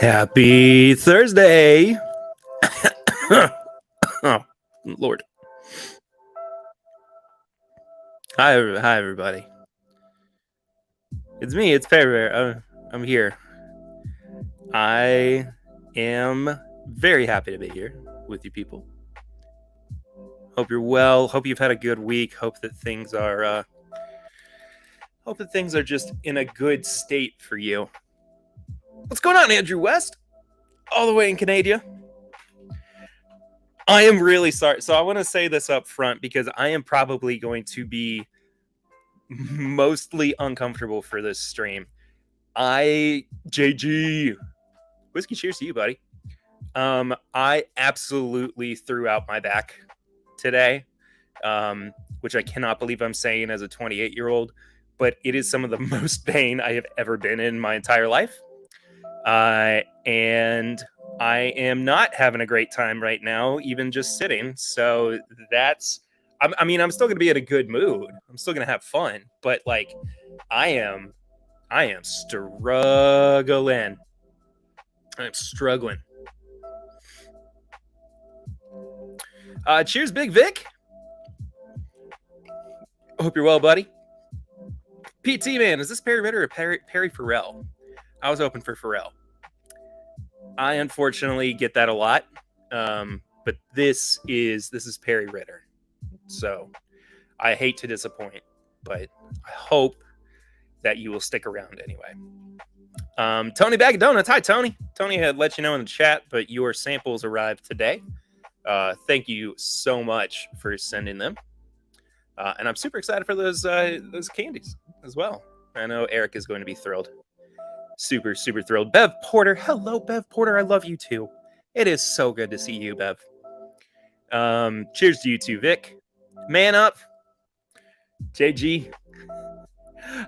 Happy Thursday. Oh, Lord. Hi, everybody. It's me. It's Perry. I'm here. I am very happy to be here with you people. Hope you're well. Hope you've had a good week. Hope that things are just in a good state for you. What's going on, Andrew West? All the way in Canada. I am really sorry. So I want to say this up front because I am probably going to be mostly uncomfortable for this stream. JG, whiskey cheers to you, buddy. I absolutely threw out my back today, which I cannot believe I'm saying as a 28-year-old, but it is some of the most pain I have ever been in my entire life. And I am not having a great time right now, even just sitting. So I'm still going to be in a good mood. I'm still going to have fun, but like I am struggling. I'm struggling. Cheers, Big Vic. Hope you're well, buddy. PT man, is this Perry Ritter or Perry Farrell? I was hoping for Farrell. I unfortunately get that a lot, but this is Perry Ritter. So I hate to disappoint, but I hope that you will stick around anyway. Tony Bag of Donuts. Hi, Tony. Tony had let you know in the chat, but your samples arrived today. Thank you so much for sending them. And I'm super excited for those candies as well. I know Eric is going to be thrilled. Super, super thrilled. Bev Porter. Hello, Bev Porter. I love you too. It is so good to see you, Bev. Cheers to you too, Vic. Man up. JG.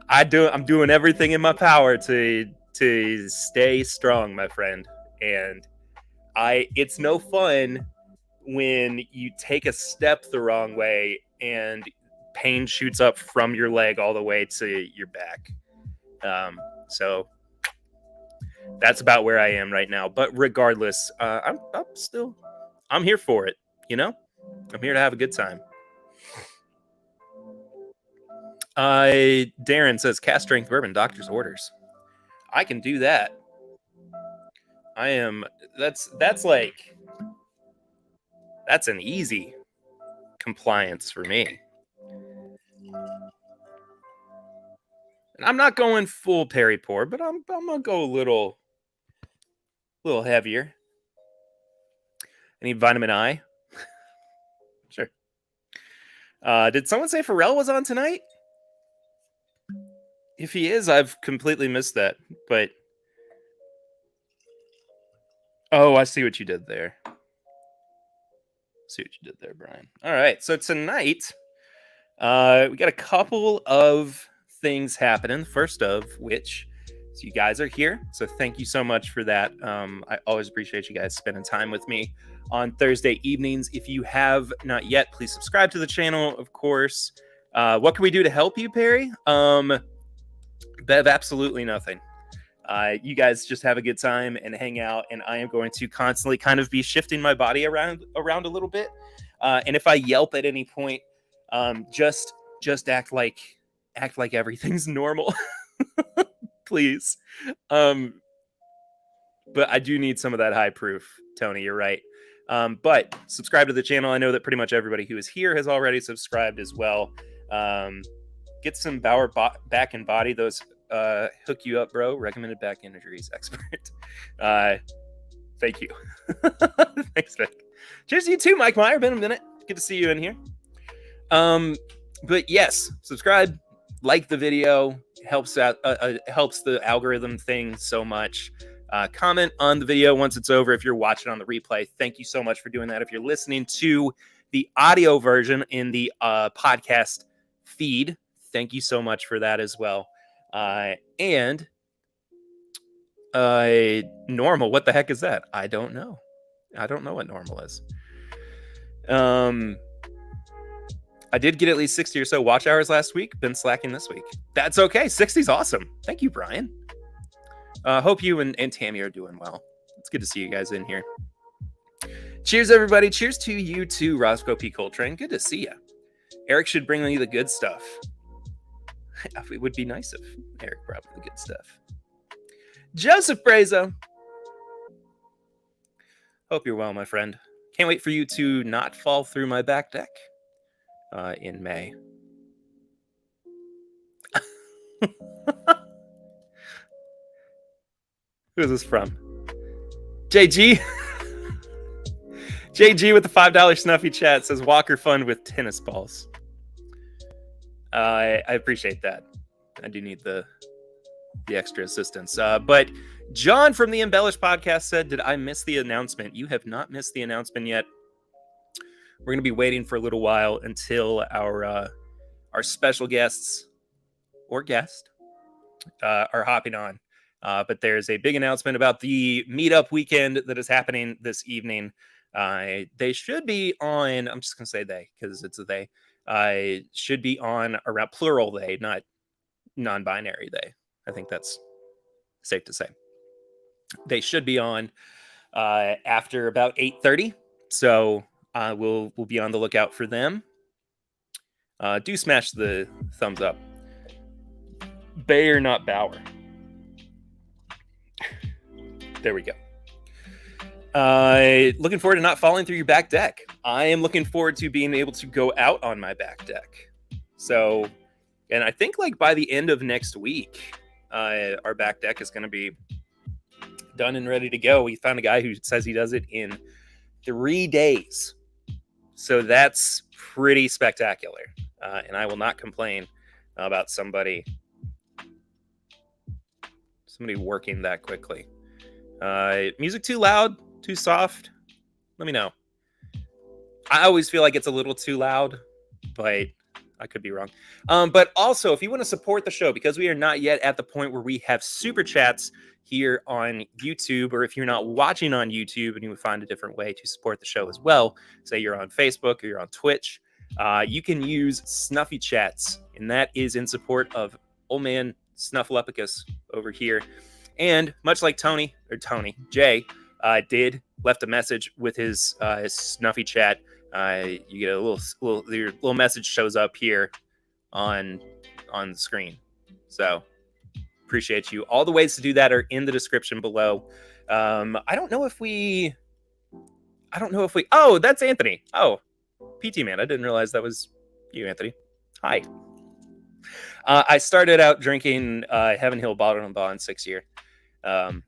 I'm doing everything in my power to stay strong, my friend. And it's no fun when you take a step the wrong way and pain shoots up from your leg all the way to your back. So that's about where I am right now. But regardless, I'm here for it. You know, I'm here to have a good time. Darren says cast strength bourbon, doctor's orders. I can do that. That's an easy compliance for me. And I'm not going full Perry pour, but I'm gonna go a little heavier. I need vitamin I. Sure. Did someone say Pharrell was on tonight? If he is, I've completely missed that. But oh, I see what you did there. Brian. All right, so tonight we got a couple of things happening. First of which, so you guys are here, so thank you so much for that. I always appreciate you guys spending time with me on Thursday evenings. If you have not yet, please subscribe to the channel, of course. What can we do to help you, Perry? Bev, absolutely nothing. You guys just have a good time and hang out, and I am going to constantly kind of be shifting my body around a little bit. And if I yelp at any point, just act like everything's normal, please. But I do need some of that high proof, Tony. You're right. But subscribe to the channel. I know that pretty much everybody who is here has already subscribed as well. Get some Bauer back and body. Those hook you up, bro. Recommended back injuries expert. Thank you. Thanks, Vic. Cheers to you too, Mike Meyer. Been a minute. Good to see you in here. But yes, subscribe, like the video, helps out, helps the algorithm thing so much. Comment on the video once it's over if you're watching on the replay. Thank you so much for doing that. If you're listening to the audio version in the podcast feed, thank you so much for that as well. And normal, what the heck is that? I don't know. I don't know what normal is. I did get at least 60 or so watch hours last week. Been slacking this week. That's okay. 60's awesome. Thank you, Brian. Hope you and Tammy are doing well. It's good to see you guys in here. Cheers, everybody. Cheers to you too, Roscoe P. Coltrane. Good to see you. Eric should bring me the good stuff. It would be nice if Eric brought me the good stuff. Joseph Brazo. Hope you're well, my friend. Can't wait for you to not fall through my back deck in May. Who is this from? JG? JG with the $5 Snuffy chat says Walker fun with tennis balls. I appreciate that. I do need the extra assistance. But John from the Embellish podcast said, did I miss the announcement? You have not missed the announcement yet. We're going to be waiting for a little while until our special guests or guest are hopping on. But there's a big announcement about the meetup weekend that is happening this evening. They should be on, I'm just going to say they, because it's a they, should be on around plural they, not non-binary they. I think that's safe to say. They should be on after about 8:30. So we'll be on the lookout for them. Do smash the thumbs up. Bayer, not Bauer. There we go. Looking forward to not falling through your back deck. I am looking forward to being able to go out on my back deck. So, and I think like by the end of next week, our back deck is going to be done and ready to go. We found a guy who says he does it in 3 days. So that's pretty spectacular. And I will not complain about somebody working that quickly. Music too loud, too soft? Let me know. I always feel like it's a little too loud, but I could be wrong. But also, if you want to support the show, because we are not yet at the point where we have super chats here on YouTube, or if you're not watching on YouTube and you would find a different way to support the show as well, say you're on Facebook or you're on Twitch, you can use Snuffy Chats, and that is in support of old man Snuffleupagus over here. And much like Jay left a message with his Snuffy Chat. You get a your little message shows up here on the screen. So appreciate you. All the ways to do that are in the description below. I don't know if we. Oh, that's Anthony. Oh, PT man. I didn't realize that was you, Anthony. Hi. I started out drinking Heaven Hill Bottle and Bond 6 year. And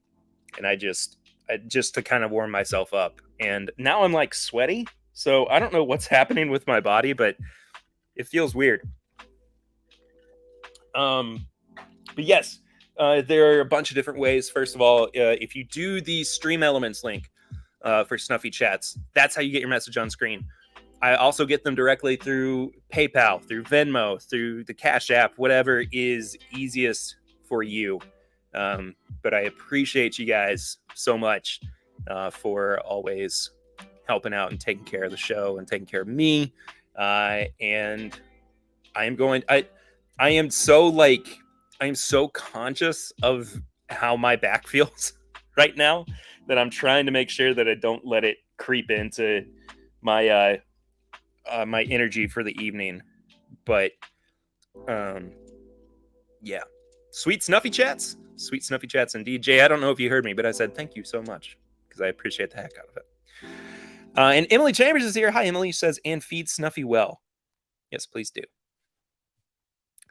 I just to kind of warm myself up, and now I'm like sweaty, so I don't know what's happening with my body, but it feels weird. But yes, there are a bunch of different ways. First of all, if you do the Stream Elements link for Snuffy Chats, that's how you get your message on screen. I also get them directly through PayPal, through Venmo, through the Cash App, whatever is easiest for you. But I appreciate you guys so much for always helping out and taking care of the show and taking care of me. And I am so conscious of how my back feels right now that I'm trying to make sure that I don't let it creep into my my energy for the evening. But yeah, sweet Snuffy Chats indeed. Jay, I don't know if you heard me, but I said thank you so much because I appreciate the heck out of it. And Emily Chambers is here. Hi, Emily. Says, and feed Snuffy well. Yes, please do.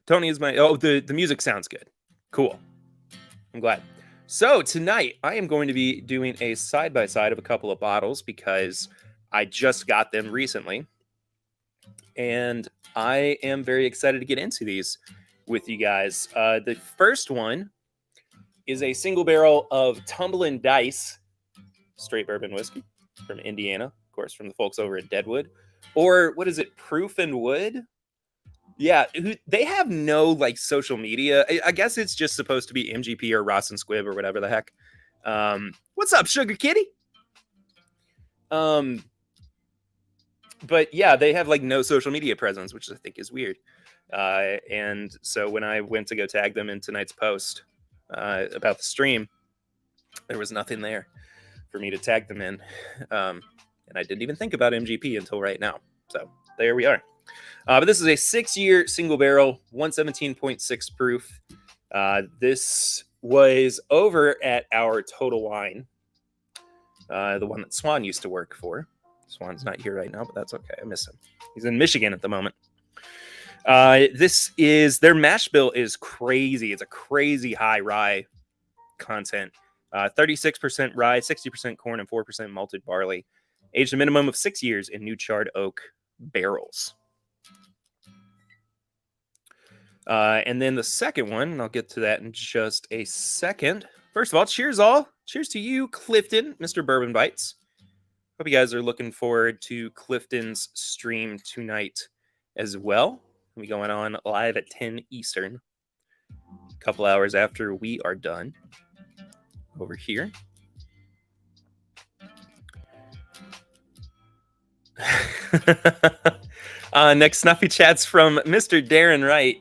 Tony is the music sounds good. Cool. I'm glad. So tonight I am going to be doing a side-by-side of a couple of bottles because I just got them recently. And I am very excited to get into these. with you guys. The first one is a single barrel of Tumblin Dice straight bourbon whiskey from Indiana, of course, from the folks over at Deadwood. Or what is it, Proof and Wood? Yeah, they have no like social media. I guess it's just supposed to be MGP or Ross and Squibb or whatever the heck. What's up, Sugar Kitty? But yeah, they have like no social media presence, which I think is weird. And so when I went to go tag them in tonight's post about the stream, there was nothing there for me to tag them in. And I didn't even think about MGP until right now. So there we are. But this is a 6-year single barrel, 117.6 proof. This was over at our Total Wine, the one that Swan used to work for. Swan's not here right now, but that's okay. I miss him. He's in Michigan at the moment. This is their mash bill is crazy. It's a crazy high rye content. 36% rye, 60% corn, and 4% malted barley. Aged a minimum of 6 years in new charred oak barrels. And then the second one, and I'll get to that in just a second. First of all, cheers all. Cheers to you, Clifton, Mr. Bourbon Bites. Hope you guys are looking forward to Clifton's stream tonight as well. We'll be going on live at 10 Eastern, a couple hours after we are done over here. Next snuffy chats from Mr. Darren Wright.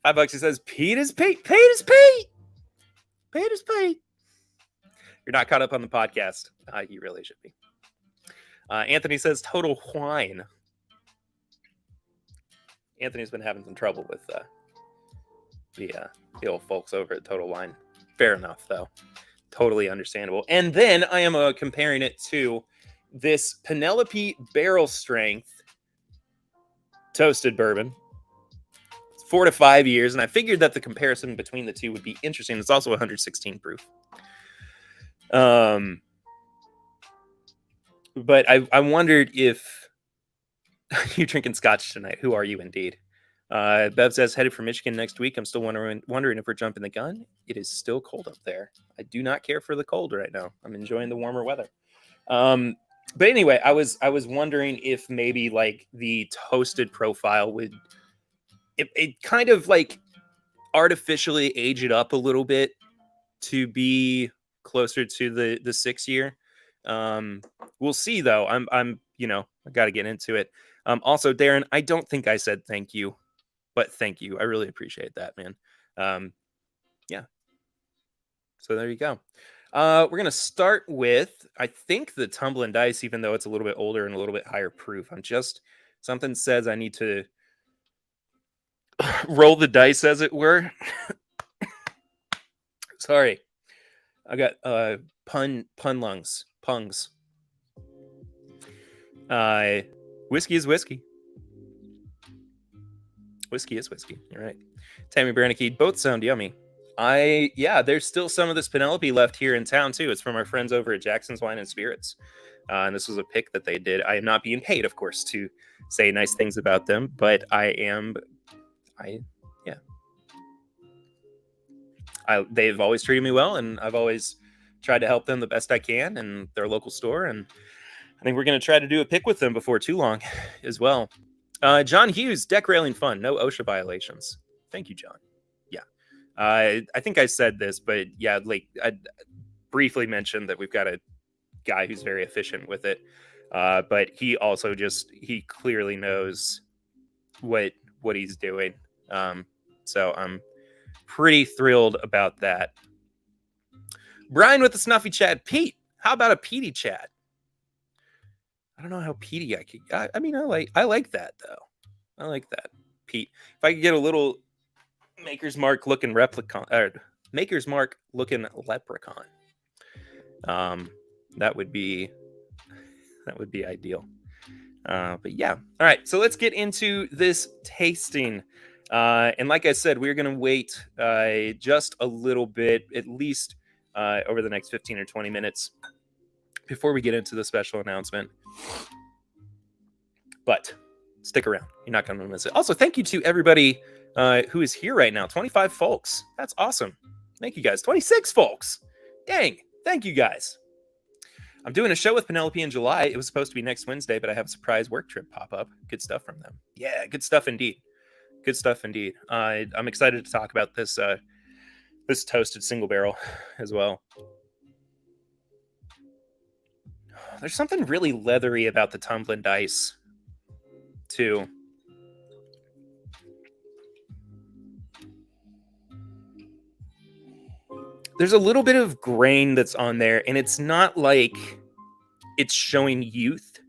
$5. He says, Pete is Pete. Pete is Pete. Pete is Pete. You're not caught up on the podcast. You really should be. Anthony says, Total Wine. Anthony's been having some trouble with the old folks over at Total Wine. Fair enough, though. Totally understandable. And then I am comparing it to this Penelope barrel strength toasted bourbon. It's 4 to 5 years, and I figured that the comparison between the two would be interesting. It's also 116 proof. But I wondered if you're drinking scotch tonight. Who are you indeed? Bev says, headed for Michigan next week. I'm still wondering if we're jumping the gun. It is still cold up there. I do not care for the cold right now. I'm enjoying the warmer weather. But anyway, I was wondering if maybe like the toasted profile would it kind of like artificially age it up a little bit to be closer to the 6 year. We'll see though. I'm I got to get into it. Also, Darren, I don't think I said thank you, but thank you. I really appreciate that, man. Yeah. So there you go. We're going to start with, I think, the Tumblin Dice, even though it's a little bit older and a little bit higher proof. Something says I need to roll the dice, as it were. Sorry. I got pun lungs. Pungs. Whiskey is whiskey. Whiskey is whiskey. You're right. Tammy Brannicky, both sound yummy. There's still some of this Penelope left here in town too. It's from our friends over at Jackson's Wine and Spirits. And this was a pick that they did. I am not being paid, of course, to say nice things about them, but they've always treated me well, and I've always tried to help them the best I can, and their local store. And I think we're going to try to do a pick with them before too long as well. John Hughes, deck railing fun. No OSHA violations. Thank you, John. Yeah. I think I said this, but yeah, like I briefly mentioned that we've got a guy who's very efficient with it. But he also he clearly knows what he's doing. So I'm pretty thrilled about that. Brian with the snuffy chat. Pete, how about a Petey chat? I don't know how Petey I could. I mean, I like that though. I like that, Pete. If I could get a little Maker's Mark looking leprechaun, that would be ideal. But yeah, all right. So let's get into this tasting. And like I said, we're going to wait just a little bit, at least over the next 15 or 20 minutes before we get into the special announcement. But stick around. You're not going to miss it. Also, thank you to everybody who is here right now. 25 folks. That's awesome. Thank you guys. 26 folks. Dang. Thank you guys. I'm doing a show with Penelope in July. It was supposed to be next Wednesday, but I have a surprise work trip pop up. Good stuff from them. Yeah, good stuff indeed. Good stuff indeed. I'm excited to talk about this this toasted single barrel as well. There's something really leathery about the Tumblin dice, too. There's a little bit of grain that's on there, and it's not like it's showing youth.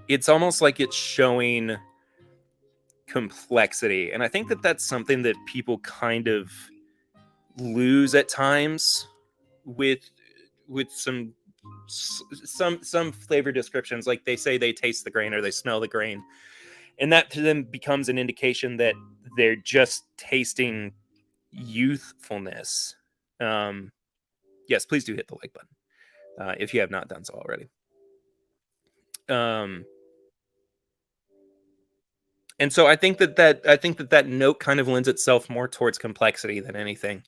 It's almost like it's showing complexity. And I think that that's something that people kind of lose at times with some flavor descriptions. Like they say they taste the grain or they smell the grain, and that to them becomes an indication that they're just tasting youthfulness. Yes, please do hit the like button if you have not done so already. And so I think that note kind of lends itself more towards complexity than anything.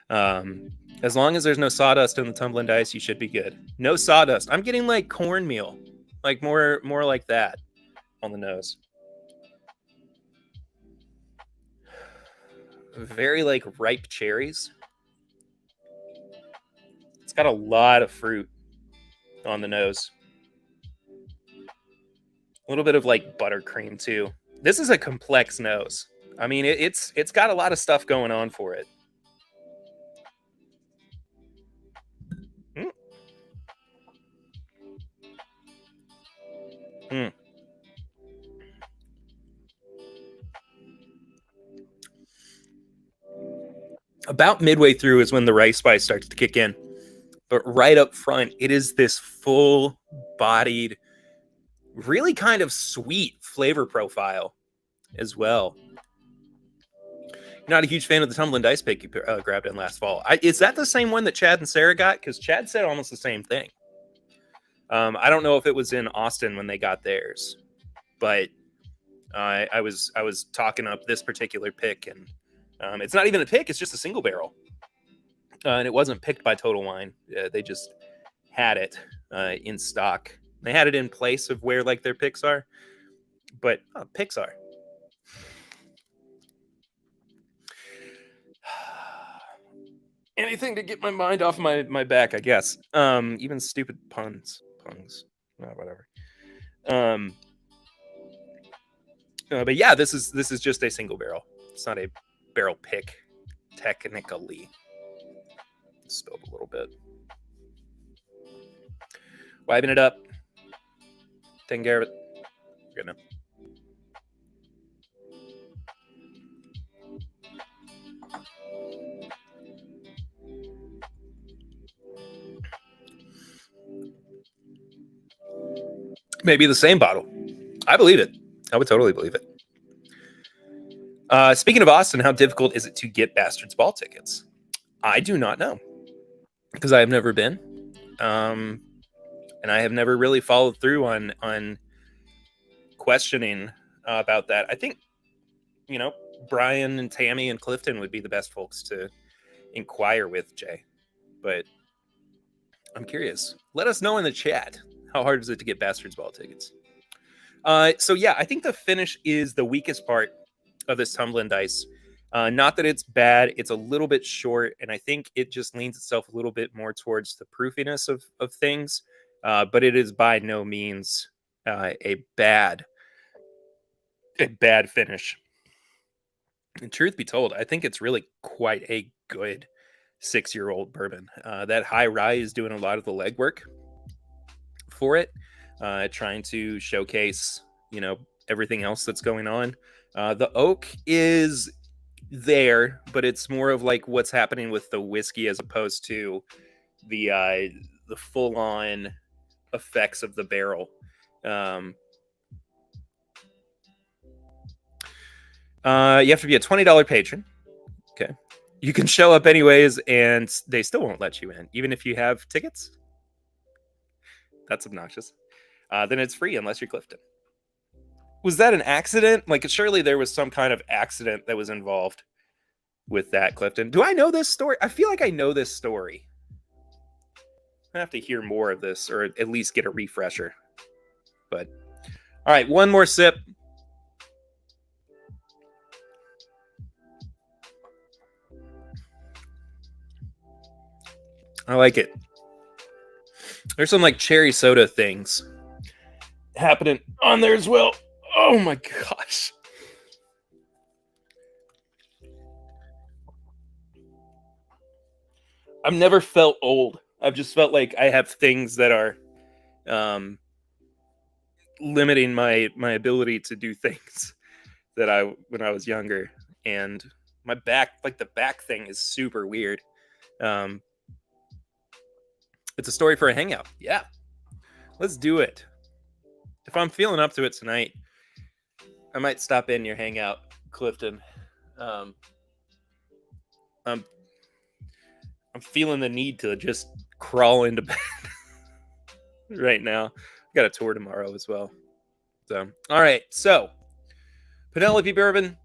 As long as there's no sawdust in the Tumblin dice, you should be good. No sawdust. I'm getting like cornmeal, like more like that on the nose. Very like ripe cherries. It's got a lot of fruit on the nose. A little bit of like buttercream too. This is a complex nose. I mean, it's got a lot of stuff going on for it. Mm. Mm. About midway through is when the rice spice starts to kick in. But right up front, it is this full-bodied, really kind of sweet flavor profile as well. Not a huge fan of the Tumblin dice pick you grabbed in last fall. Is that the same one that Chad and Sarah got? Because Chad said almost the same thing. I don't know if it was in Austin when they got theirs, but I was talking up this particular pick, and it's not even a pick; it's just a single barrel, and it wasn't picked by Total Wine. They just had it in stock. They had it in place of where like their picks are, but picks are. Anything to get my mind off my back, I guess. Even stupid puns, whatever. But yeah, this is just a single barrel. It's not a barrel pick, technically. Spilled a little bit. Wiping it up. Taking care of it. Good enough. Maybe the same bottle. I believe it. I would totally believe it. Speaking of Austin, how difficult is it to get Bastards Ball tickets? I do not know, because I have never been, and I have never really followed through on questioning about that. I think, Brian and Tammy and Clifton would be the best folks to inquire with, Jay. But I'm curious. Let us know in the chat. How hard is it to get Bastards Ball tickets? So yeah, I think the finish is the weakest part of this Tumblin dice. Not that it's bad, it's a little bit short, and I think it just leans itself a little bit more towards the proofiness of things. But it is by no means a bad finish. And truth be told, I think it's really quite a good 6-year-old bourbon. That high rye is doing a lot of the legwork for it, trying to showcase, everything else that's going on. The oak is there, but it's more of like what's happening with the whiskey as opposed to the full-on effects of the barrel. You have to be a $20 patron. Okay. You can show up anyways, and they still won't let you in, even if you have tickets. That's obnoxious. Then it's free unless you're Clifton. Was that an accident? Like, surely there was some kind of accident that was involved with that, Clifton. Do I know this story? I feel like I know this story. I have to hear more of this, or at least get a refresher. But all right, one more sip. I like it. There's some like cherry soda things happening on there as well. Oh my gosh. I've never felt old. I've just felt like I have things that are limiting my ability to do things that I when I was younger. And my back, like the back thing, is super weird. Um, it's a story for a hangout. Yeah, let's do it. If I'm feeling up to it tonight, I might stop in your hangout, Clifton. Um, I'm I'm feeling the need to just crawl into bed right now. I got a tour tomorrow as well. So, all right. So, Penelope Bourbon,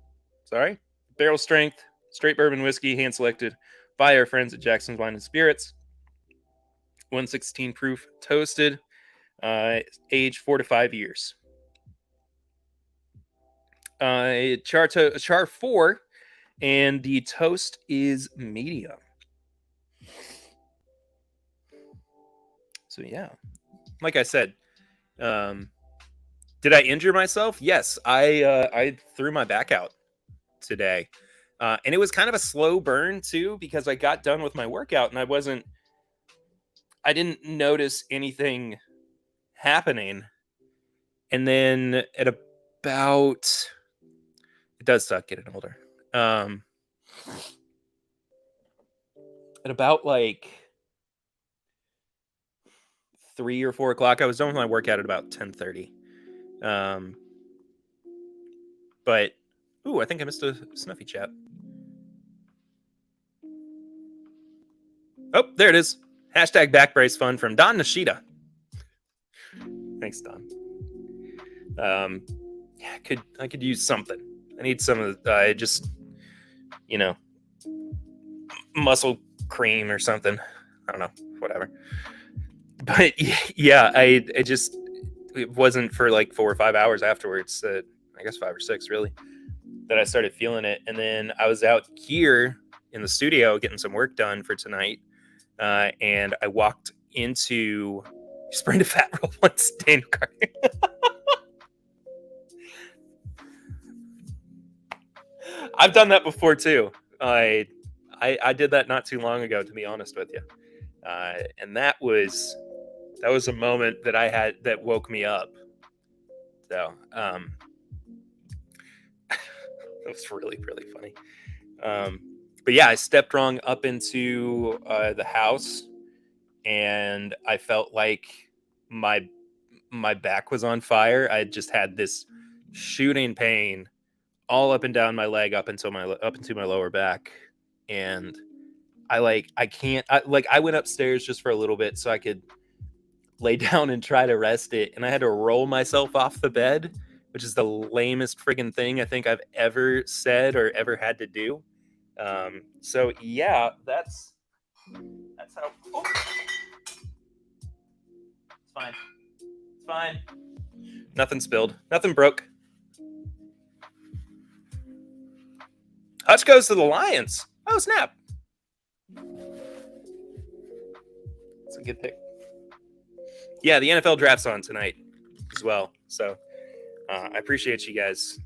sorry, barrel strength, straight bourbon whiskey, hand selected by our friends at Jackson's Wine and Spirits. 116 proof, toasted, age 4 to 5 years. Char 4, and the toast is medium. So yeah, like I said, did I injure myself? Yes, I threw my back out today, and it was kind of a slow burn too because I got done with my workout and I didn't notice anything happening, and then at about it does suck getting older. At about like 3 or 4 o'clock, I was done with my workout at about 10:30. But I think I missed a Snuffy chat. Oh, there it is. Hashtag back brace fun from Don Nishida. Thanks, Don. Yeah, I could use something. I need some of the just muscle cream or something. I don't know, whatever. But yeah, I just it wasn't for like 4 or 5 hours afterwards. I guess 5 or 6 really that I started feeling it, and then I was out here in the studio getting some work done for tonight, and I walked into sprained a fat roll once. Dane Carter. I've done that before too. I did that not too long ago, to be honest with you, and that was a moment that I had that woke me up. So that was really funny. But yeah, I stepped wrong up into the house, and I felt like my back was on fire. I just had this shooting pain all up and down my leg up into my lower back, and I went upstairs just for a little bit so I could lay down and try to rest it, and I had to roll myself off the bed, which is the lamest friggin' thing I think I've ever said or ever had to do. So yeah, that's how. Oh. It's fine. It's fine. Nothing spilled. Nothing broke. Hutch goes to the Lions. Oh, snap. It's a good pick. Yeah, the NFL draft's on tonight as well. So I appreciate you guys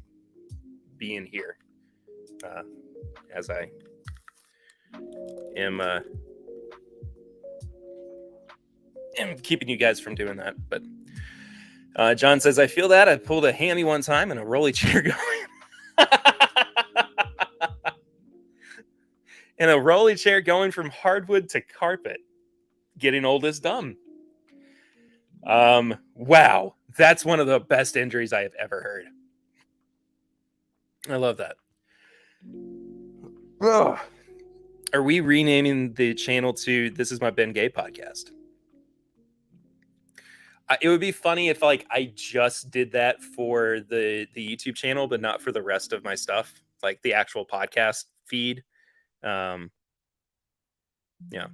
being here as I am keeping you guys from doing that. But John says, I feel that. I pulled a hammy one time and a rolly chair going. And a rolly chair going from hardwood to carpet. Getting old is dumb. Wow. That's one of the best injuries I have ever heard. I love that. Ugh. Are we renaming the channel to This Is My Ben Gay Podcast? It would be funny if like I just did that for the YouTube channel, but not for the rest of my stuff, like the actual podcast feed. Yeah, you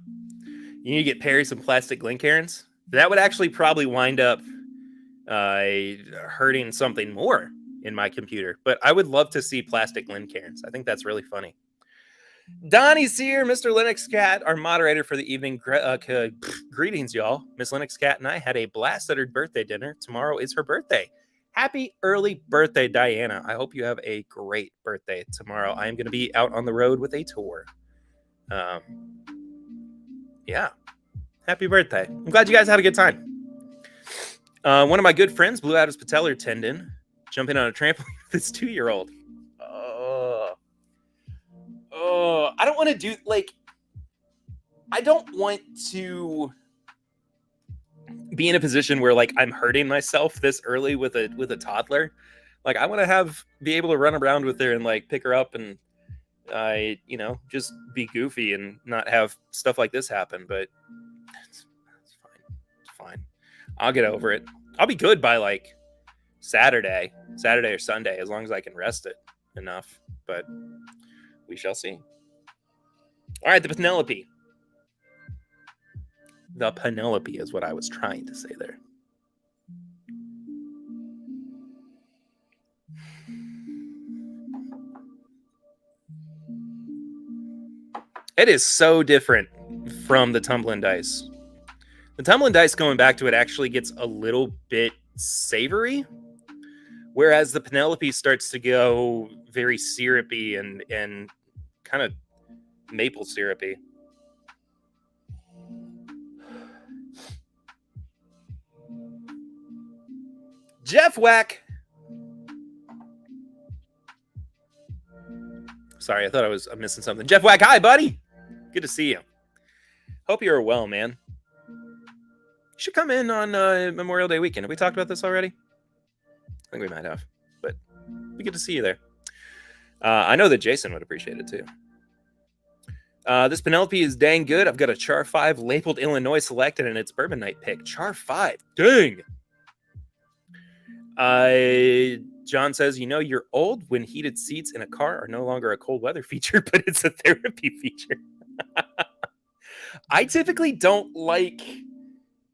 need to get Perry some plastic link errands. That would actually probably wind up hurting something more in my computer. But I would love to see plastic link errands. I think that's really funny. Donnie's here, Mr. Linux Cat, our moderator for the evening. Greetings, y'all. Miss Linux Cat and I had a blast at her birthday dinner. Tomorrow is her birthday. Happy early birthday, Diana. I hope you have a great birthday tomorrow. I am going to be out on the road with a tour. Yeah. Happy birthday. I'm glad you guys had a good time. One of my good friends blew out his patellar tendon jumping on a trampoline with his 2-year-old. I don't want to do I don't want to be in a position where like I'm hurting myself this early with a toddler. Like I want to be able to run around with her and like pick her up and just be goofy and not have stuff like this happen. But it's fine. It's fine. I'll get over it. I'll be good by like Saturday or Sunday, as long as I can rest it enough. But we shall see. All right, the Penelope. The Penelope is what I was trying to say there. It is so different from the Tumblin dice. The Tumblin dice, going back to it, actually gets a little bit savory, whereas the Penelope starts to go very syrupy and kind of maple syrupy. Jeff Whack. Sorry, I thought I was missing something. Jeff Whack, hi, buddy. Good to see you. Hope you're well, man. You should come in on Memorial Day weekend. Have we talked about this already? I think we might have, but we get to see you there. I know that Jason would appreciate it too. This Penelope is dang good. I've got a Char 5 labeled Illinois selected, and it's Bourbon Night pick. Char 5. Dang. John says, you're old when heated seats in a car are no longer a cold weather feature, but it's a therapy feature. I typically don't like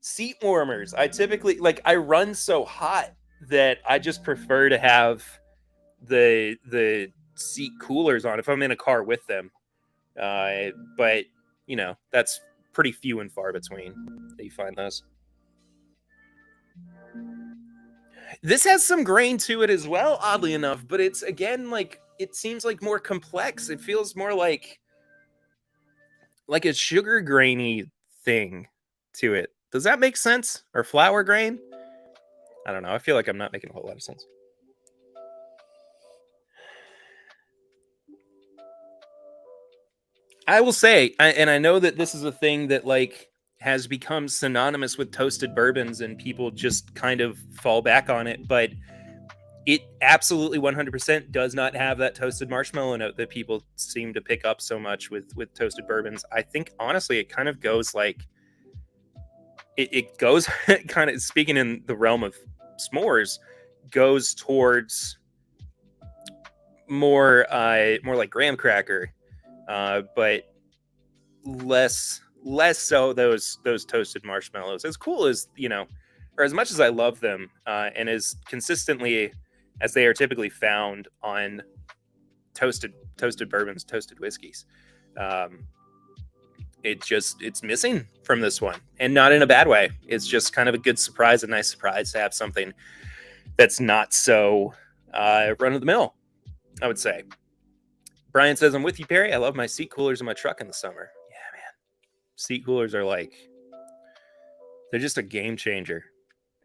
seat warmers. I run so hot that I just prefer to have the seat coolers on if I'm in a car with them. But that's pretty few and far between that you find those. This has some grain to it as well, oddly enough, but it's again it seems like more complex. It feels more like a sugar grainy thing to it. Does that make sense? Or flour grain? I don't know. I feel like I'm not making a whole lot of sense. I will say, and I know that this is a thing that has become synonymous with toasted bourbons and people just kind of fall back on it, but it absolutely 100% does not have that toasted marshmallow note that people seem to pick up so much with toasted bourbons. I think honestly it kind of goes it goes kind of, speaking in the realm of s'mores, goes towards more like graham cracker, but less so those toasted marshmallows. As cool as or as much as I love them, and as consistently as they are typically found on toasted bourbons, toasted whiskeys, it's missing from this one, and not in a bad way. It's just kind of a good surprise, a nice surprise to have something that's not so run of the mill, I would say. Brian says, I'm with you, Perry. I love my seat coolers in my truck in the summer. Yeah, man. Seat coolers are they're just a game changer.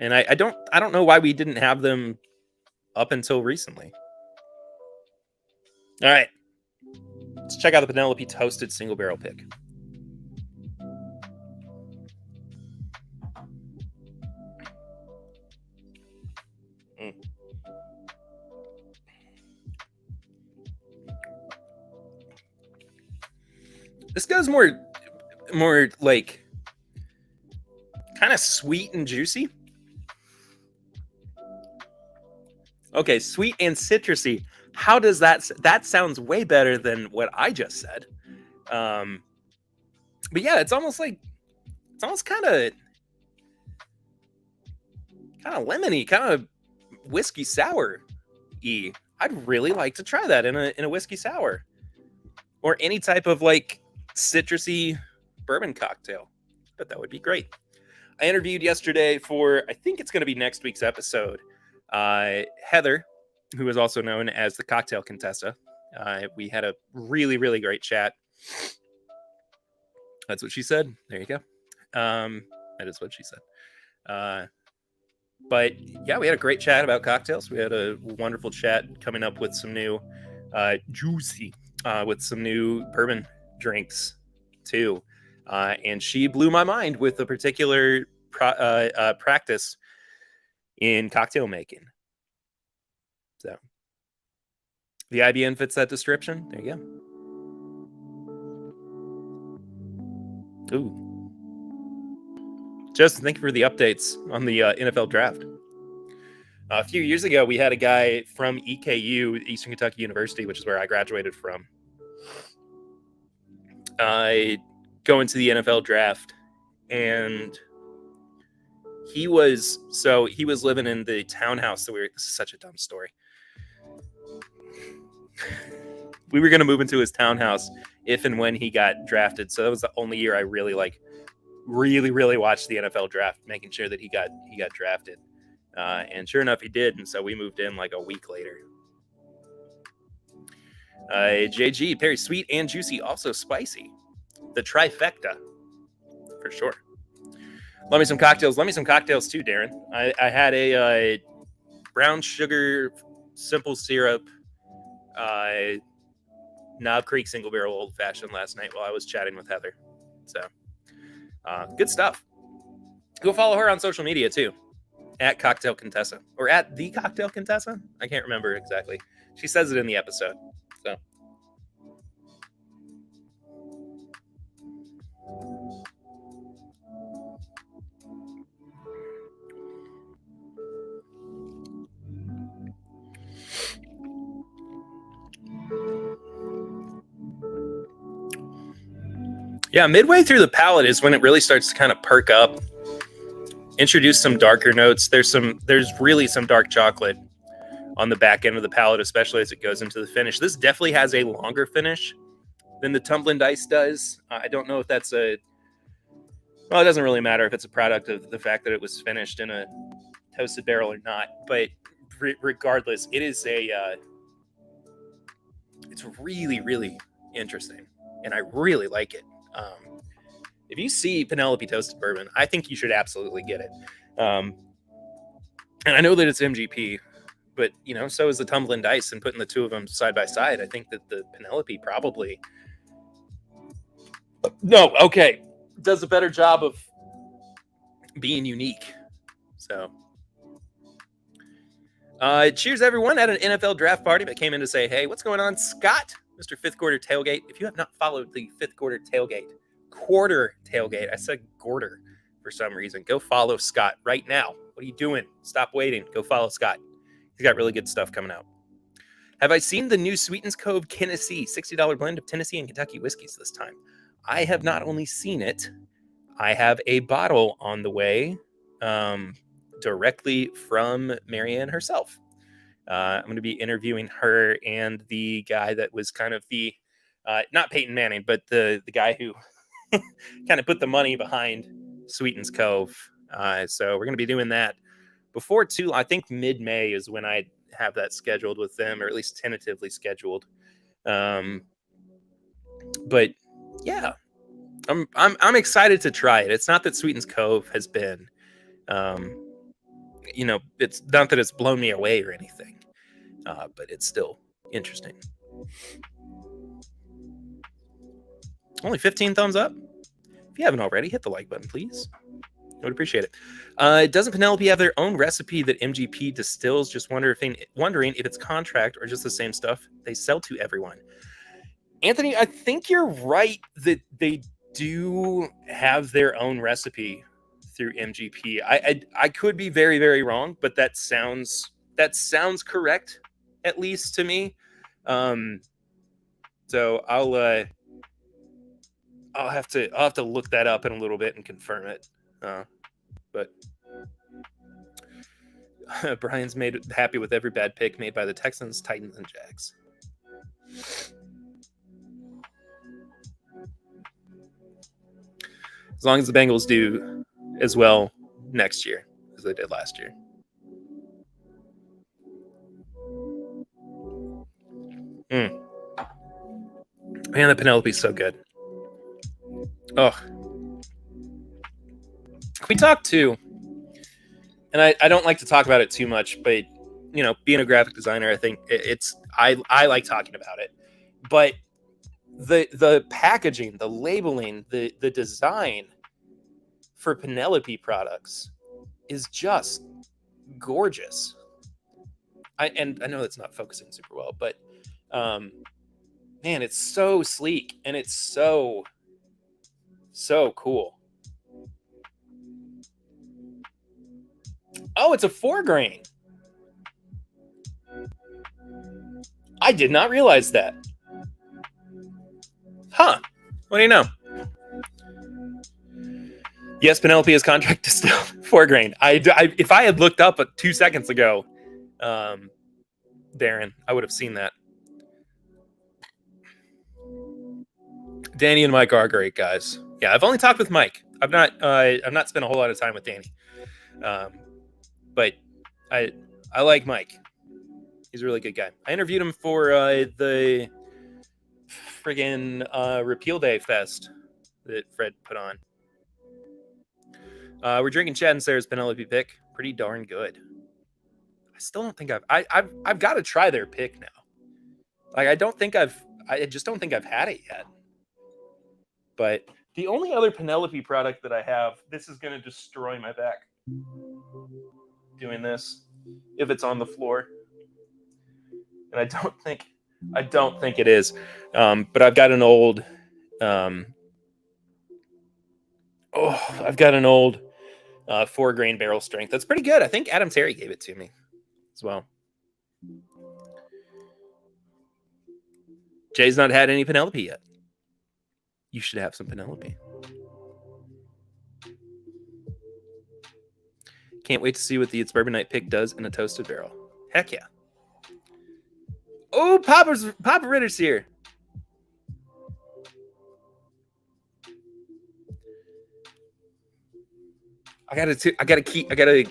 And I don't know why we didn't have them up until recently. All right. Let's check out the Penelope toasted single barrel pick. This goes more like kind of sweet and juicy. Okay, sweet and citrusy. How does that sounds way better than what I just said. Um, but yeah, it's almost kind of lemony, kind of whiskey sour. I'd really like to try that in a whiskey sour or any type of like citrusy bourbon cocktail. But that would be great. I interviewed yesterday for, I think it's going to be next week's episode, Heather, who is also known as the Cocktail Contessa. We had a really, really great chat. That's what she said. There you go. That is what she said. But yeah, we had a great chat about cocktails. We had a wonderful chat coming up with some new juicy, with some new bourbon drinks too. And she blew my mind with a particular practice in cocktail making. So the IBN fits that description. There you go. Ooh. Justin, thank you for the updates on the NFL draft. A few years ago, we had a guy from EKU, Eastern Kentucky University, which is where I graduated from, go into the NFL draft. And he was living in the townhouse that this is such a dumb story. We were going to move into his townhouse if and when he got drafted. So that was the only year I really really watched the NFL draft, making sure that he got drafted. And sure enough, he did. And so we moved in like a week later. JG, Perry, sweet and juicy, also spicy. The trifecta, for sure. Love me some cocktails. Love me some cocktails too, Darren. I had a brown sugar, simple syrup, Knob Creek single barrel old fashioned last night while I was chatting with Heather. So good stuff. Go follow her on social media too, at Cocktail Contessa or at the Cocktail Contessa. I can't remember exactly. She says it in the episode. So. Yeah, midway through the palate is when it really starts to kind of perk up. Introduce some darker notes. There's really some dark chocolate on the back end of the palate, especially as it goes into the finish. This definitely has a longer finish than the Tumblin Dice does. I don't know if that's well, it doesn't really matter if it's a product of the fact that it was finished in a toasted barrel or not. But regardless, it is it's really, really interesting, and I really like it. If you see Penelope Toasted Bourbon, I think you should absolutely get it. And I know that it's MGP, but so is the Tumblin Dice, and putting the two of them side by side, I think that the Penelope probably does a better job of being unique. So cheers everyone at an NFL draft party that came in to say, hey, what's going on, Scott, Mr. Fifth Quarter Tailgate? If you have not followed the Fifth Quarter Tailgate, I said quarter for some reason, go follow Scott right now. What are you doing? Stop waiting. Go follow Scott. He's got really good stuff coming out. Have I seen the new Sweetens Cove Tennessee $60 blend of Tennessee and Kentucky whiskeys this time? I have not only seen it, I have a bottle on the way, directly from Marianne herself. I'm going to be interviewing her and the guy that was kind of the, not Peyton Manning, but the guy who kind of put the money behind Sweetens Cove. So we're going to be doing that before I think mid-May is when I have that scheduled with them, or at least tentatively scheduled. But yeah, I'm excited to try it. It's not that Sweetens Cove has been, it's not that it's blown me away or anything, but it's still interesting. Only 15 thumbs up. If you haven't already, hit the like button, please. I would appreciate it. Doesn't Penelope have their own recipe that MGP distills? Just wondering if it's contract or just the same stuff they sell to everyone. Anthony, I think you're right that they do have their own recipe through MGP. I could be very, very wrong, but that sounds That sounds correct, at least to me. So I'll have to look that up in a little bit and confirm it. But Brian's made happy with every bad pick made by the Texans, Titans, and Jags. As long as the Bengals do as well next year as they did last year. Man, the Penelope's so good. Oh, we talked too, and I don't like to talk about it too much, but you know, being a graphic designer, I think I like talking about it, but the packaging, the labeling, the design for Penelope products is just gorgeous. I know that's not focusing super well, but man, it's so sleek and it's so cool. Oh, it's a 4-grain. I did not realize that. Huh. What do you know? Yes, Penelope is contract distilled 4-grain. If I had looked up 2 seconds ago, Darren, I would have seen that. Danny and Mike are great guys. Yeah, I've only talked with Mike. I've not spent a whole lot of time with Danny, but I like Mike. He's a really good guy. I interviewed him for the friggin' Repeal Day Fest that Fred put on. We're drinking Chad and Sarah's Penelope pick. Pretty darn good. I still don't think I've got to try their pick now. Like I just don't think I've had it yet. But the only other Penelope product that I have, this is going to destroy my back. Doing this, if it's on the floor, and I don't think it is. But I've got an old. I've got an old 4-grain barrel strength. That's pretty good. I think Adam Terry gave it to me as well. Jay's not had any Penelope yet. You should have some Penelope. Can't wait to see what the It's Bourbon Night pick does in a toasted barrel. Heck yeah. Oh, Papa Ritter's here. I gotta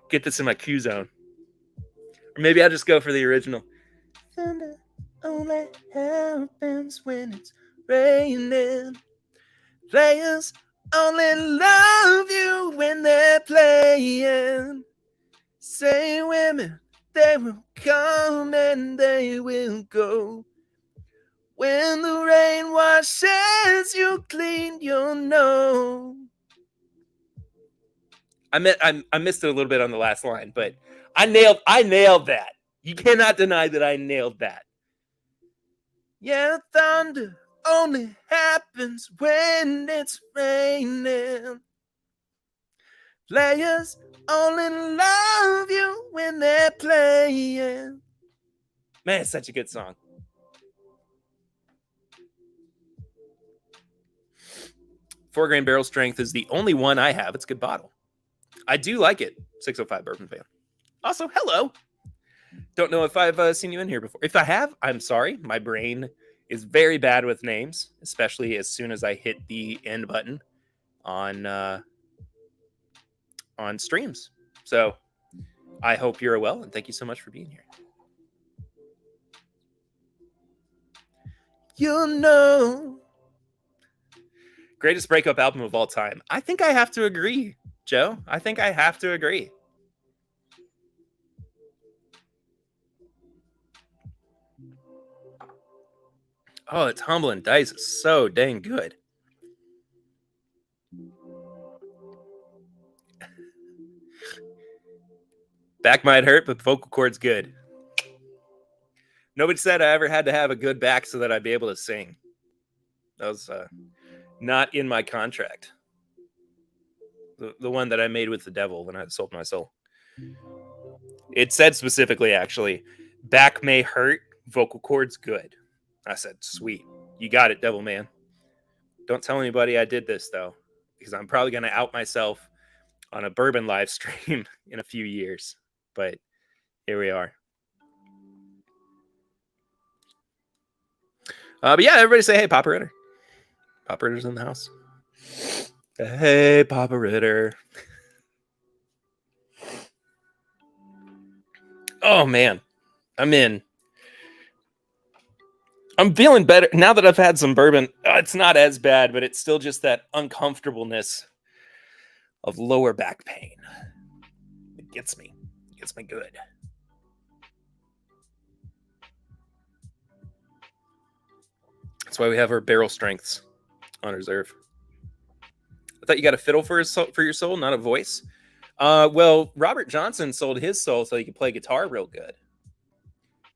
get this in my Q zone. Or maybe I'll just go for the original. Thunder only happens when it's raining. Players only love you when they're playing. Say women, they will come and they will go. When the rain washes you clean, you'll know. I missed it a little bit on the last line, but I nailed that. You cannot deny that I nailed that. Yeah, thunder only happens when it's raining. Players only love you when they're playing. Man, it's such a good song. Four-grain barrel strength is the only one I have. It's a good bottle. I do like it. 605 Bourbon fan. Also, hello. Don't know if I've seen you in here before. If I have, I'm sorry. My brain is very bad with names, especially as soon as I hit the end button on streams. So I hope you're well, and thank you so much for being here. You know, greatest breakup album of all time. I think I have to agree, Joe. I think I have to agree. Oh, the Tumblin dice is so dang good. Back might hurt, but vocal cord's good. Nobody said I ever had to have a good back so that I'd be able to sing. That was not in my contract. The one that I made with the devil when I sold my soul. It said specifically, actually, back may hurt, vocal cords good. I said, sweet. You got it, Devil Man. Don't tell anybody I did this, though, because I'm probably going to out myself on a bourbon live stream in a few years. But here we are. But yeah, everybody say, hey, Papa Ritter. Papa Ritter's in the house. Hey, Papa Ritter. Oh, man. I'm feeling better now that I've had some bourbon. It's not as bad, but it's still just that uncomfortableness of lower back pain. It gets me good. That's why we have our barrel strengths on reserve. I thought you got a fiddle for your soul, not a voice. Well, Robert Johnson sold his soul so he could play guitar real good,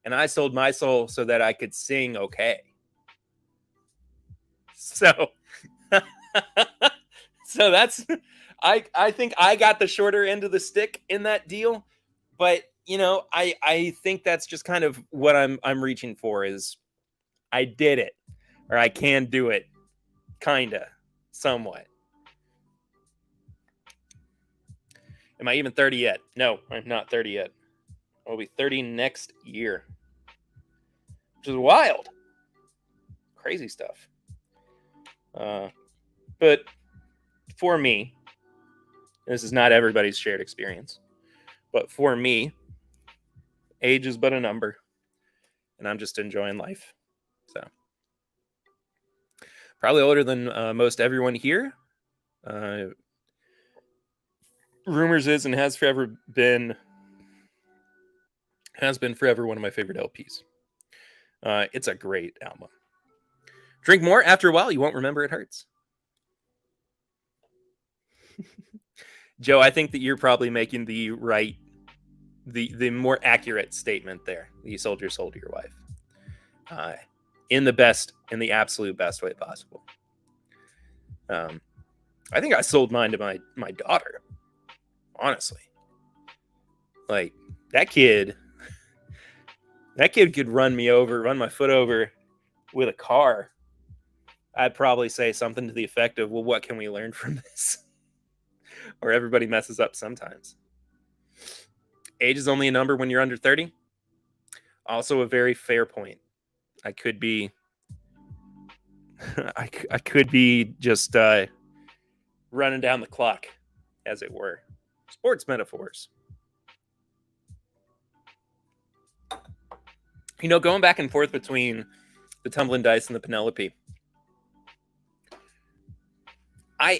and I sold my soul so that I could sing okay. So, so that's I think I got the shorter end of the stick in that deal, but I think that's just kind of what I'm reaching for is I did it, or I can do it, kinda, somewhat. Am I even 30 yet? No, I'm not 30 yet. I'll be 30 next year, which is wild. Crazy stuff. But for me, this is not everybody's shared experience, but for me, age is but a number, and I'm just enjoying life. So, probably older than most everyone here. Rumors is and has been forever one of my favorite LPs. It's a great album. Drink more. After a while, you won't remember it hurts. Joe, I think that you're probably making the more accurate statement there. You sold your soul to your wife, in the absolute best way possible. I think I sold mine to my daughter. Honestly, like that kid could run my foot over with a car. I'd probably say something to the effect of, well, what can we learn from this? Or everybody messes up sometimes. Age is only a number when you're under 30. Also a very fair point. I could be I could be just running down the clock, as it were. Sports metaphors. Going back and forth between the Tumblin dice and the Penelope. I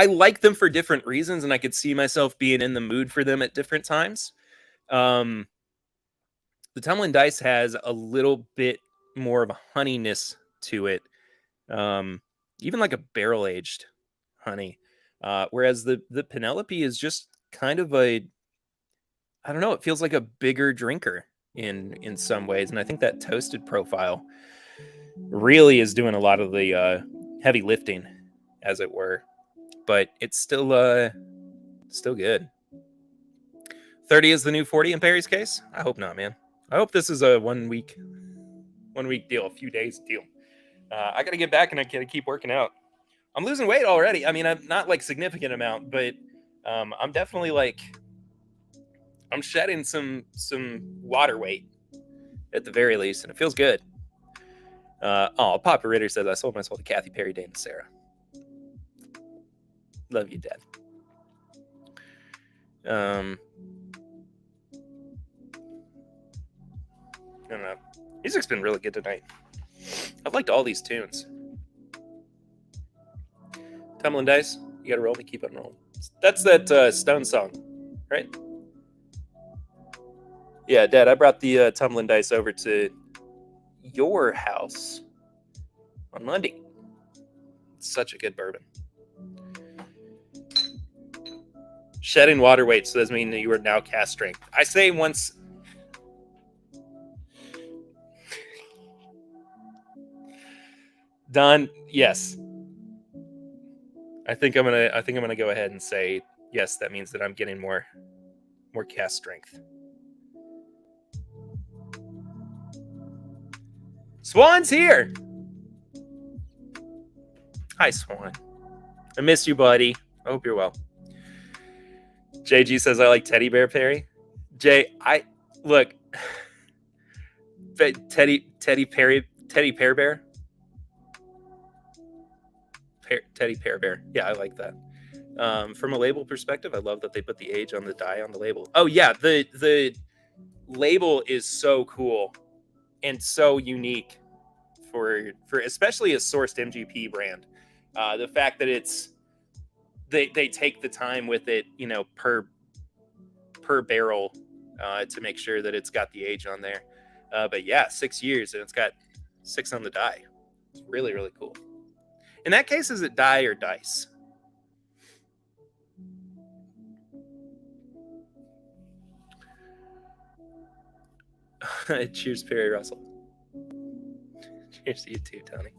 like them for different reasons, and I could see myself being in the mood for them at different times. The Tumblin dice has a little bit more of a honeyness to it, even like a barrel aged honey. Whereas the Penelope is just kind of I don't know. It feels like a bigger drinker in some ways, and I think that toasted profile really is doing a lot of the heavy lifting, as it were. But it's still good. 30 is the new 40 in Perry's case? I hope not, man. I hope this is a 1 week deal, a few days deal. I got to get back and I got to keep working out. I'm losing weight already. I mean, I'm not like significant amount, but I'm definitely I'm shedding some water weight at the very least, and it feels good. Papa Ritter says I sold my soul to Kathy Perry, Dane, and Sarah. Love you, Dad. I don't know. Music's been really good tonight. I've liked all these tunes. Tumblin' Dice, you gotta roll me, keep on rolling. That's that Stone song, right? Yeah, Dad, I brought the Tumblin' Dice over to your house on Monday. It's such a good bourbon. Shedding water weight, so does mean that you are now cast strength. I say once. Don, yes. I think I'm gonna go ahead and say Yes, that means that I'm getting more cast strength. Swan's here. Hi, Swan. I miss you, buddy. I hope you're well. JG says I like teddy bear Perry. Jay, look. Teddy Pear Bear. Teddy Pear Bear. Yeah, I like that. From a label perspective, I love that they put the age on the die on the label. Oh yeah, the label is so cool and so unique for especially a sourced MGP brand. The fact that it's they take the time with it, per barrel, to make sure that it's got the age on there. But yeah, 6 years and it's got 6 on the die. It's really, really cool. In that case, is it die or dice? Cheers, Perry Russell. Cheers to you too, Tony.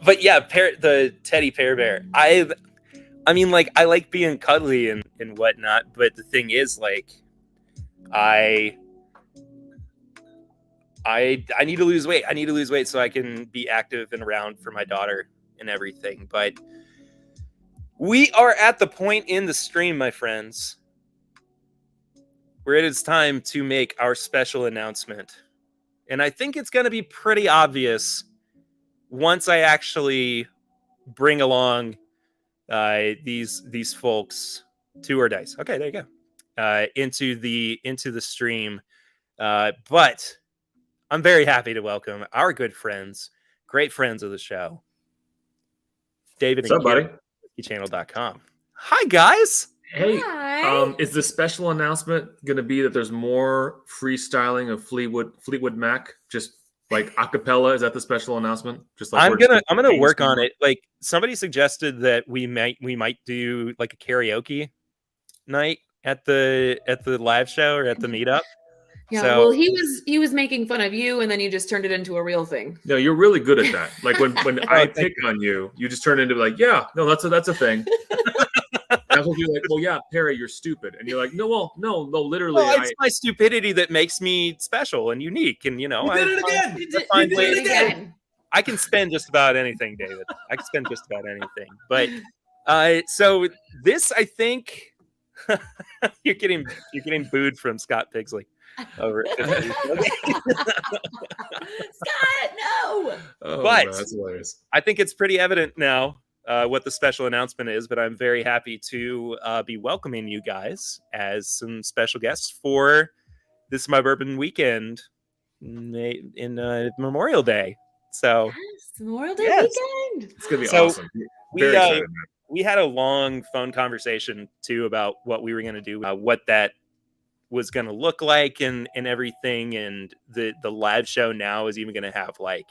But yeah, the teddy pear bear. I mean, like, I like being cuddly and whatnot, but the thing is, like, I need to lose weight. I need to lose weight so I can be active and around for my daughter and everything. But we are at the point in the stream, my friends, where it is time to make our special announcement. And I think it's going to be pretty obvious once I actually bring along these folks to our dice. Okay, there you go. Into the stream. But I'm very happy to welcome our good friends, great friends of the show, David What's and up, buddy? Channel.com. Hi, guys. Hey, Hi. is the special announcement going to be that there's more freestyling of Fleetwood Mac, just like a cappella? Is that the special announcement? Just like I'm gonna work on it. Like, somebody suggested that we might do like a karaoke night at the live show or at the meetup. Yeah, So, well, he was making fun of you, and then you just turned it into a real thing. No, you're really good at that. Like when I pick on you, you just turn into like, yeah, no, that's a thing. I was like, well, yeah, Perry, you're stupid, and you're like, no, literally, it's my stupidity that makes me special and unique, and you did it again. You did it again. I can spend just about anything, David. I can spend just about anything. But so this, I think, you're getting booed from Scott Pigsley. Over Scott, no. Oh, but man, that's hilarious. I think it's pretty evident now what the special announcement is, but I'm very happy to be welcoming you guys as some special guests for This Is My Bourbon weekend in Memorial Day. So yes, Memorial Day weekend. It's gonna be awesome. Very excited, man. We had a long phone conversation too about what we were going to do, what that was going to look like, and everything. And the live show now is even going to have like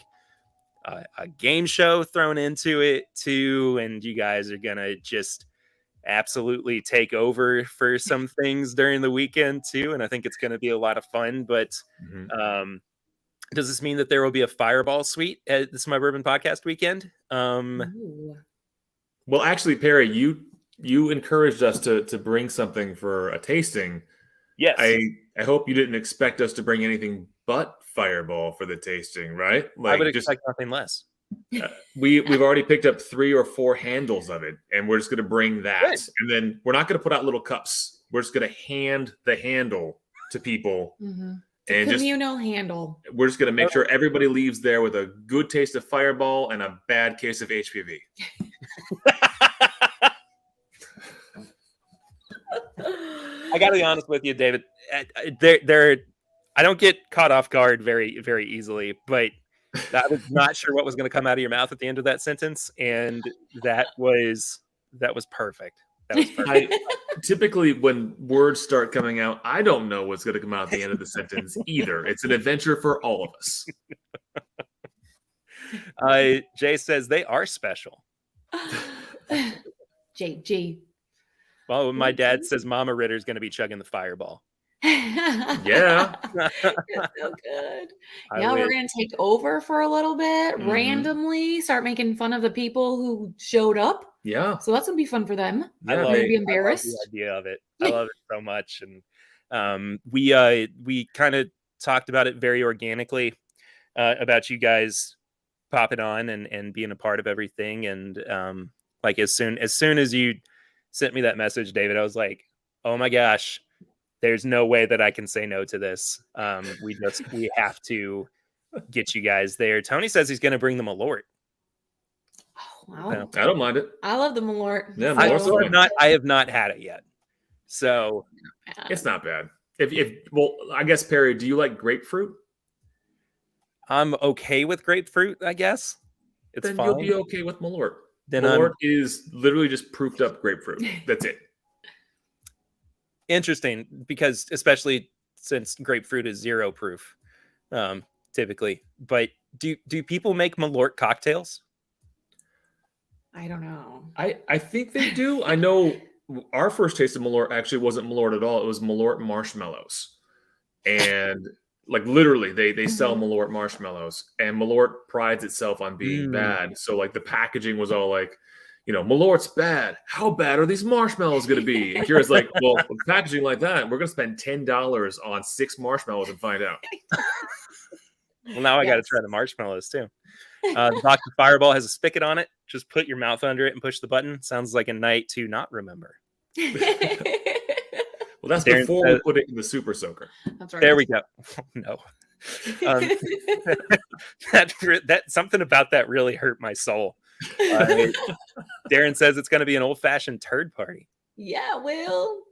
a game show thrown into it too, and you guys are going to just absolutely take over for some things during the weekend too, and I think it's going to be a lot of fun. But does this mean that there will be a Fireball suite at This Is My Bourbon podcast weekend? Well, actually, Perry, you encouraged us to bring something for a tasting. Yes. I hope you didn't expect us to bring anything but Fireball for the tasting, right? Like, I would expect nothing less. We've already picked up 3 or 4 handles of it, and we're just going to bring that. Good. And then we're not going to put out little cups. We're just going to hand the handle to people. And communal handle. We're just going to make sure everybody leaves there with a good taste of Fireball and a bad case of HPV. I got to be honest with you, David. I don't get caught off guard very, very easily, but I was not sure what was going to come out of your mouth at the end of that sentence, and that was perfect. That was perfect. Typically, when words start coming out, I don't know what's going to come out at the end of the sentence either. It's an adventure for all of us. Jay says they are special. JG. Well, my dad says Mama Ritter's going to be chugging the Fireball. Yeah. It's so good. I Yeah, we're wish. gonna take over for a little bit, Mhm. randomly start making fun of the people who showed up. Yeah. So that's gonna be fun for them. I Yeah. love They're it. gonna be I love the embarrassed. idea of it. I love it so much. And we kind of talked about it very organically, about you guys popping on and being a part of everything. And like as soon as you sent me that message, David, I was like, oh my gosh, there's no way that I can say no to this. We have to get you guys there. Tony says he's going to bring them a Malort. Oh, wow. So, I don't mind it. I love the Malort. Yeah, I Malort's still fine. have not. I have not had it yet. So It's not bad. Well, I guess Perry, do you like grapefruit? I'm okay with grapefruit, I guess. It's Then fine. you'll be okay with Malort. Then Malort is literally just proofed up grapefruit. That's it. Interesting, because especially since grapefruit is 0 proof, typically. But do people make Malort cocktails? I don't know. I think they do. I know our first taste of Malort actually wasn't Malort at all. It was Malort marshmallows. And like literally they sell Malort marshmallows, and Malort prides itself on being bad. So like the packaging was all like, Malort's bad. How bad are these marshmallows going to be? And Kira's like, well, with packaging like that, we're going to spend $10 on 6 marshmallows and find out. Well, now I got to try the marshmallows too. The box of Fireball has a spigot on it. Just put your mouth under it and push the button. Sounds like a night to not remember. Well, that's Darren before says- we put it in the super soaker. That's right. There we go. No. That something about that really hurt my soul. Darren says it's going to be an old-fashioned turd party. Yeah, Will.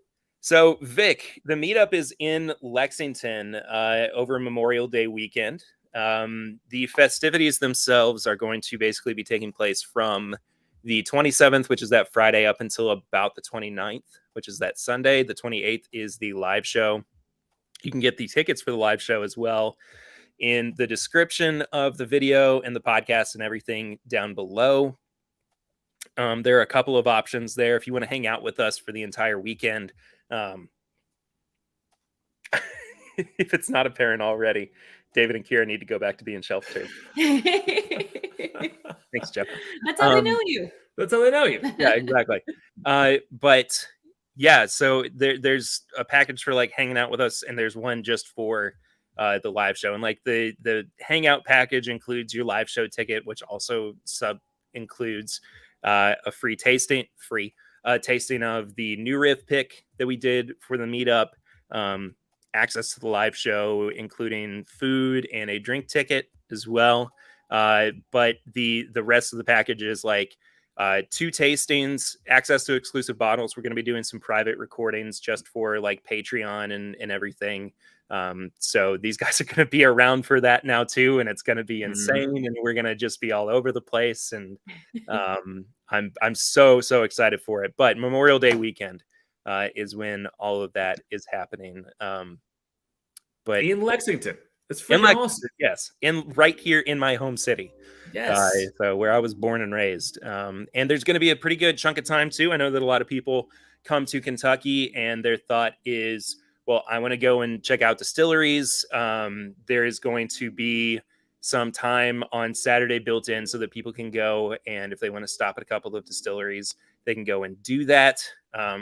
So, Vic, the meetup is in Lexington over Memorial Day weekend. The festivities themselves are going to basically be taking place from the 27th, which is that Friday, up until about the 29th, which is that Sunday. The 28th is the live show. You can get the tickets for the live show as well in the description of the video and the podcast and everything down below. There are a couple of options there if you want to hang out with us for the entire weekend. If it's not apparent already, David and Kira need to go back to being shelf-turd. Thanks, Jeff. That's how they know you. That's how they know you. Yeah, exactly. But yeah, so there's a package for like hanging out with us, and there's one just for the live show. And like the hangout package includes your live show ticket, which also includes a free tasting of the new riff pick that we did for the meetup, access to the live show, including food and a drink ticket as well. But the rest of the package is like 2 tastings, access to exclusive bottles. We're going to be doing some private recordings just for like Patreon and everything. So these guys are going to be around for that now too, and it's going to be insane, and we're going to just be all over the place. And I'm so excited for it. But Memorial Day weekend is when all of that is happening. But in Lexington, it's freaking awesome. Yes, right here in my home city. Yes. So where I was born and raised. And there's going to be a pretty good chunk of time too. I know that a lot of people come to Kentucky and their thought is, well, I want to go and check out distilleries. There is going to be some time on Saturday built in so that people can go, and if they want to stop at a couple of distilleries, they can go and do that.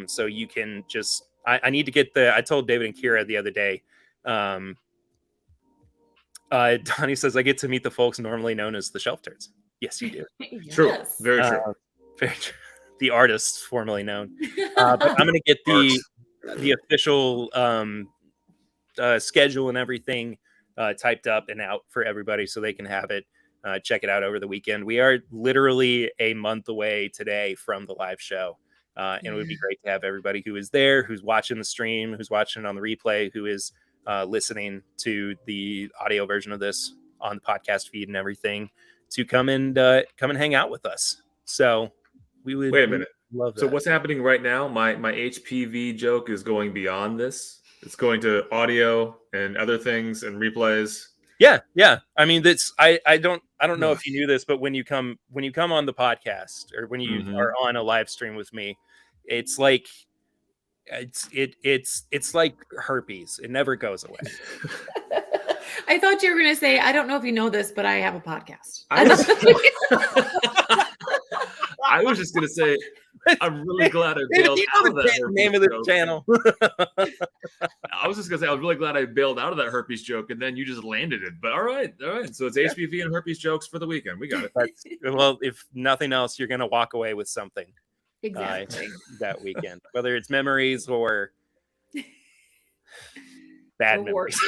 So you can just, I need to get I told David and Kira the other day, Donnie says, I get to meet the folks normally known as the shelf turds. Yes, you do. Yes. True. Very true. Very true. The artists formerly known. But I'm going to get the official schedule and everything typed up and out for everybody so they can have it. Check it out over the weekend. We are literally a month away today from the live show. And it would be great to have everybody who is there, who's watching the stream, who's watching it on the replay, who is listening to the audio version of this on the podcast feed and everything, to come and hang out with us. So we would wait a minute. Love that. So what's happening right now? My HPV joke is going beyond this. It's going to audio and other things and replays. Yeah. I mean, that's I don't know if you knew this, but when you come on the podcast or when you are on a live stream with me, it's like It's like herpes. It never goes away. I thought you were going to say, I don't know if you know this, but I have a podcast. I was just going to say, I'm really glad I bailed out of that herpes name of the joke. channel. I was just going to say, I was really glad I bailed out of that herpes joke, and then you just landed it. But all right. So it's HPV and herpes jokes for the weekend. We got it. Well, if nothing else, you're going to walk away with something Exactly. that weekend, whether it's memories or bad memories.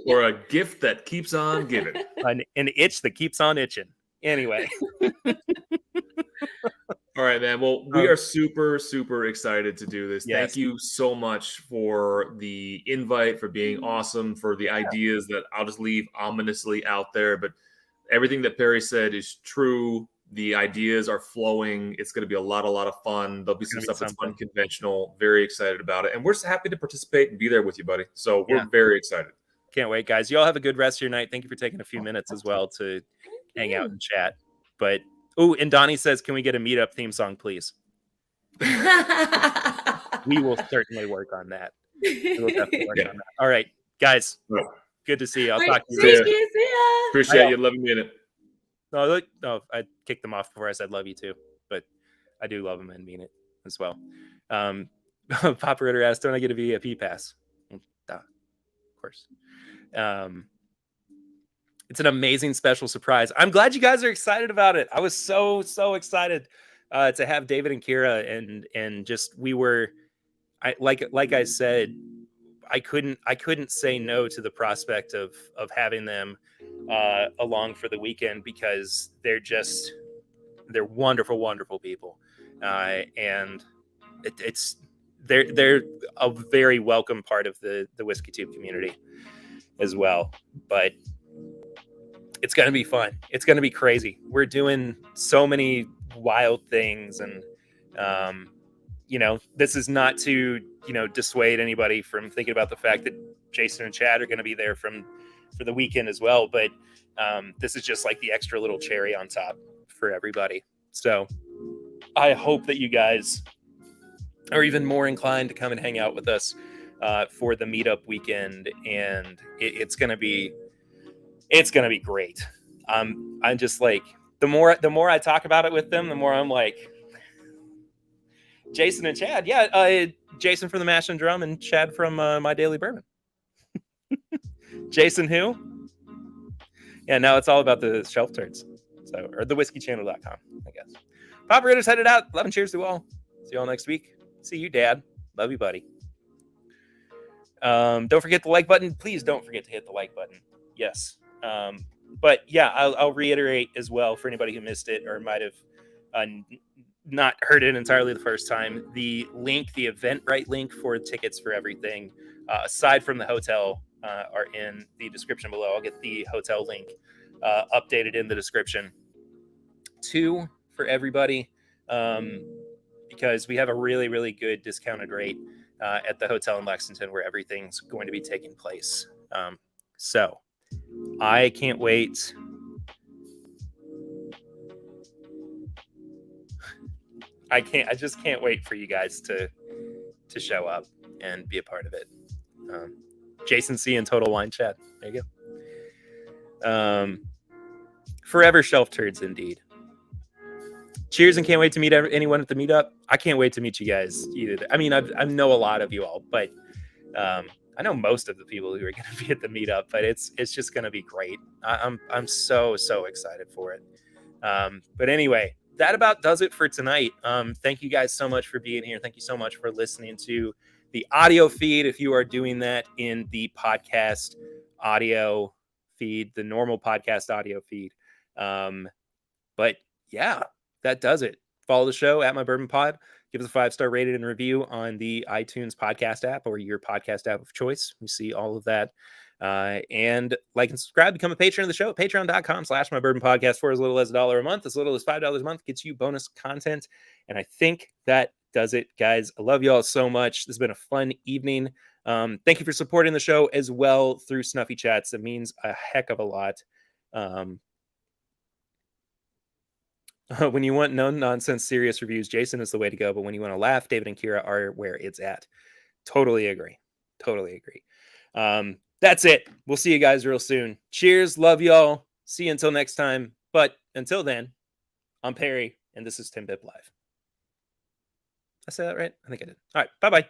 Or a gift that keeps on giving. An itch that keeps on itching. Anyway. All right, man. Well, we are super, super excited to do this. Yes. Thank you so much for the invite, for being awesome, for the ideas that I'll just leave ominously out there. But everything that Perry said is true. The ideas are flowing. It's going to be a lot of fun. There'll be some stuff that's unconventional. Very excited about it. And we're just happy to participate and be there with you, buddy. So we're very excited. Can't wait, guys. You all have a good rest of your night. Thank you for taking a few minutes as well to hang out and chat. But and Donnie says, can we get a meetup theme song, please? We will certainly work on that. We'll definitely work on that. All right, guys. Good to see you. I'll talk to you later. Appreciate you. Love you, mean it. No, I kicked them off before I said love you too, but I do love them and mean it as well. Papa Ritter asked, don't I get a VIP pass? Of course. It's an amazing special surprise. I'm glad you guys are excited about it. I was so excited to have David and Kira, and just like I said, I couldn't say no to the prospect of having them along for the weekend, because they're wonderful people, and they're a very welcome part of the Whiskey Tube community as well. But it's going to be fun. It's going to be crazy. We're doing so many wild things, and this is not to dissuade anybody from thinking about the fact that Jason and Chad are going to be there for the weekend as well. But this is just like the extra little cherry on top for everybody. So I hope that you guys are even more inclined to come and hang out with us for the meetup weekend, and it's going to be great. I'm just like, the more I talk about it with them, the more I'm like, Jason and Chad. Yeah. Jason from the Mash and Drum, and Chad from My Daily Bourbon. Jason who? Yeah, now it's all about the shelf turns. So, or the whiskeychannel.com, I guess. Papa Ritter's headed out. Love and cheers to all. See you all next week. See you, Dad. Love you, buddy. Don't forget the like button. Please don't forget to hit the like button. Yes. But yeah, I'll reiterate as well for anybody who missed it or might have not heard it entirely the first time. The link, the Eventbrite link for tickets for everything, aside from the hotel, are in the description below. I'll get the hotel link updated in the description too for everybody, because we have a really good discounted rate at the hotel in Lexington where everything's going to be taking place. So I can't wait. I just can't wait for you guys to show up and be a part of it. Jason C and Total Wine Chat. There you go. Forever shelf turds indeed. Cheers, and can't wait to meet anyone at the meetup. I can't wait to meet you guys either. I mean, I know a lot of you all, but I know most of the people who are going to be at the meetup. But it's just going to be great. I'm so excited for it. But anyway, that about does it for tonight. Thank you guys so much for being here. Thank you so much for listening to the audio feed. If you are doing that in the podcast audio feed, the normal podcast audio feed. But yeah, that does it. Follow the show at My Bourbon Pod. Give us a 5-star rating and review on the iTunes podcast app or your podcast app of choice. We see all of that. And like and subscribe, become a patron of the show at patreon.com/mybourbonpodcast for as little as $1 a month. As little as $5 a month gets you bonus content. And I think that does it, guys. I love you all so much. This has been a fun evening. Thank you for supporting the show as well through Snuffy Chats. It means a heck of a lot. When you want no nonsense, serious reviews, Jason is the way to go. But when you want to laugh, David and Kira are where it's at. Totally agree. Totally agree. That's it. We'll see you guys real soon. Cheers. Love y'all. See you until next time. But until then, I'm Perry, and this is TIMBP Live. I say that right? I think I did. All right. Bye-bye.